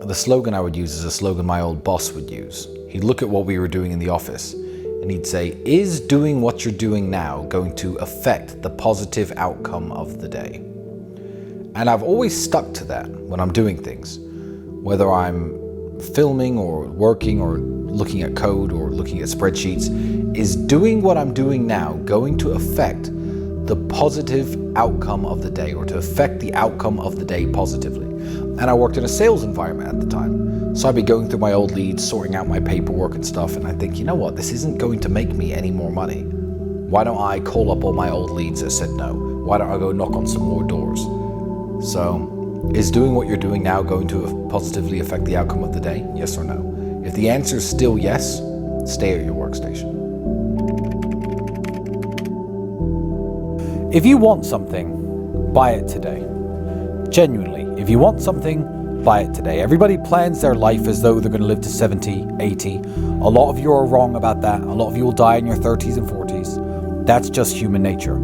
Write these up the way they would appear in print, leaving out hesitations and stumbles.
the slogan I would use is a slogan my old boss would use. He'd look at what we were doing in the office and he'd say, is doing what you're doing now going to affect the positive outcome of the day? And I've always stuck to that when I'm doing things, whether I'm filming or working or looking at code or looking at spreadsheets. Is doing what I'm doing now going to affect the positive outcome of the day, or to affect the outcome of the day positively? And I worked in a sales environment at the time. So I'd be going through my old leads, sorting out my paperwork and stuff, and I think, you know what, this isn't going to make me any more money. Why don't I call up all my old leads that said no? Why don't I go knock on some more doors? So, is doing what you're doing now going to positively affect the outcome of the day? Yes or no? If the answer is still yes, stay at your workstation. If you want something, buy it today. Genuinely, if you want something, buy it today. Everybody plans their life as though they're going to live to 70, 80. A lot of you are wrong about that. A lot of you will die in your 30s and 40s. That's just human nature.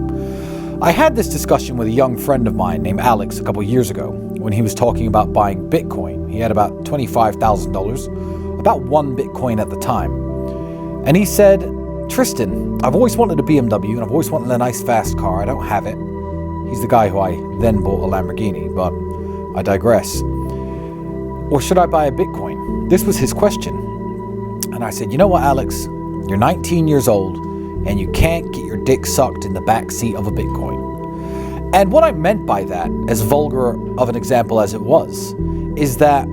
I had this discussion with a young friend of mine named Alex a couple of years ago when he was talking about buying Bitcoin. He had about $25,000, about one Bitcoin at the time. And he said, Tristan, I've always wanted a BMW and I've always wanted a nice fast car. I don't have it. He's the guy who I then bought a Lamborghini, but I digress. Or should I buy a Bitcoin? This was his question. And I said, you know what, Alex? You're 19 years old and you can't get your dick sucked in the back seat of a Bitcoin. And what I meant by that, as vulgar of an example as it was, is that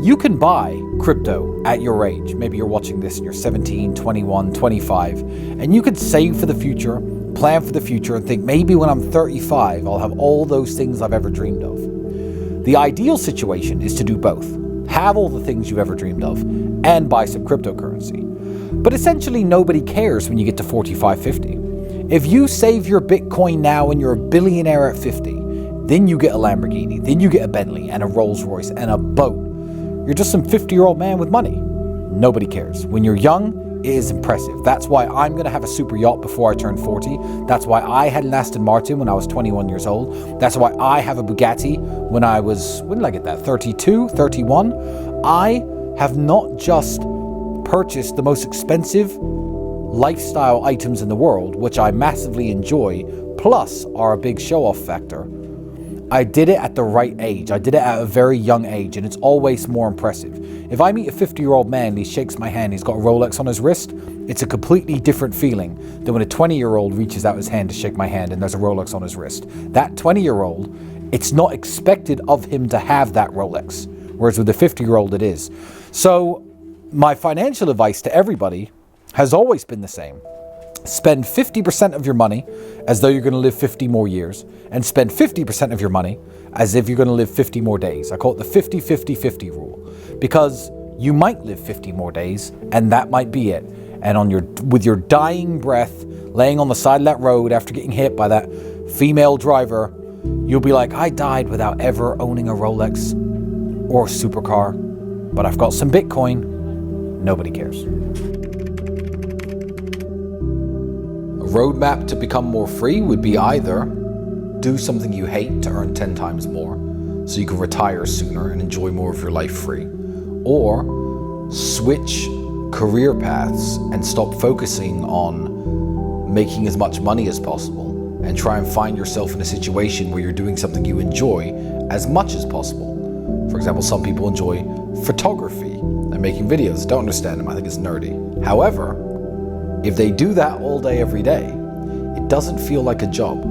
you can buy crypto at your age. Maybe you're watching this and you're 17, 21, 25, and you could save for the future, plan for the future, and think maybe when I'm 35, I'll have all those things I've ever dreamed of. The ideal situation is to do both. Have all the things you've ever dreamed of and buy some cryptocurrency. But essentially nobody cares when you get to 45, 50. If you save your Bitcoin now and you're a billionaire at 50, then you get a Lamborghini, then you get a Bentley and a Rolls Royce and a boat. You're just some 50-year-old man with money. Nobody cares. When you're young, it is impressive. That's why I'm going to have a super yacht before I turn 40. That's why I had an Aston Martin when I was 21 years old. That's why I have a Bugatti when I was, when did I get that? 32, 31. I have not just purchased the most expensive lifestyle items in the world, which I massively enjoy, plus are a big show-off factor. I did it at the right age. I did it at a very young age, and it's always more impressive. If I meet a 50-year-old man and he shakes my hand, he's got a Rolex on his wrist, it's a completely different feeling than when a 20-year-old reaches out his hand to shake my hand and there's a Rolex on his wrist. That 20-year-old, it's not expected of him to have that Rolex, whereas with the 50-year-old it is. So my financial advice to everybody has always been the same. Spend 50% of your money as though you're going to live 50 more years, and spend 50% of your money as if you're going to live 50 more days. I call it the 50-50-50 rule, because you might live 50 more days and that might be it. And with your dying breath, laying on the side of that road after getting hit by that female driver, you'll be like, I died without ever owning a Rolex or a supercar, but I've got some Bitcoin. Nobody cares. A roadmap to become more free would be either do something you hate to earn 10 times more so you can retire sooner and enjoy more of your life free, or switch career paths and stop focusing on making as much money as possible and try and find yourself in a situation where you're doing something you enjoy as much as possible. For example, some people enjoy photography and making videos. Don't understand them. I think it's nerdy. However, if they do that all day, every day, it doesn't feel like a job.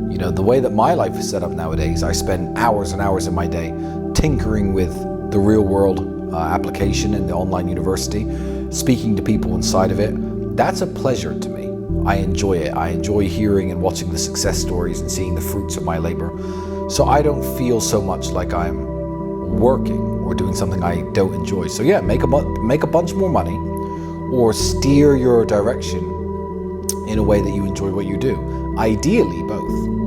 You know, the way that my life is set up nowadays, I spend hours and hours of my day tinkering with the real world application and the online university, speaking to people inside of it. That's a pleasure to me. I enjoy it. I enjoy hearing and watching the success stories and seeing the fruits of my labor. So I don't feel so much like I'm working or doing something I don't enjoy. So yeah, make a bunch more money, or steer your direction in a way that you enjoy what you do. Ideally, both.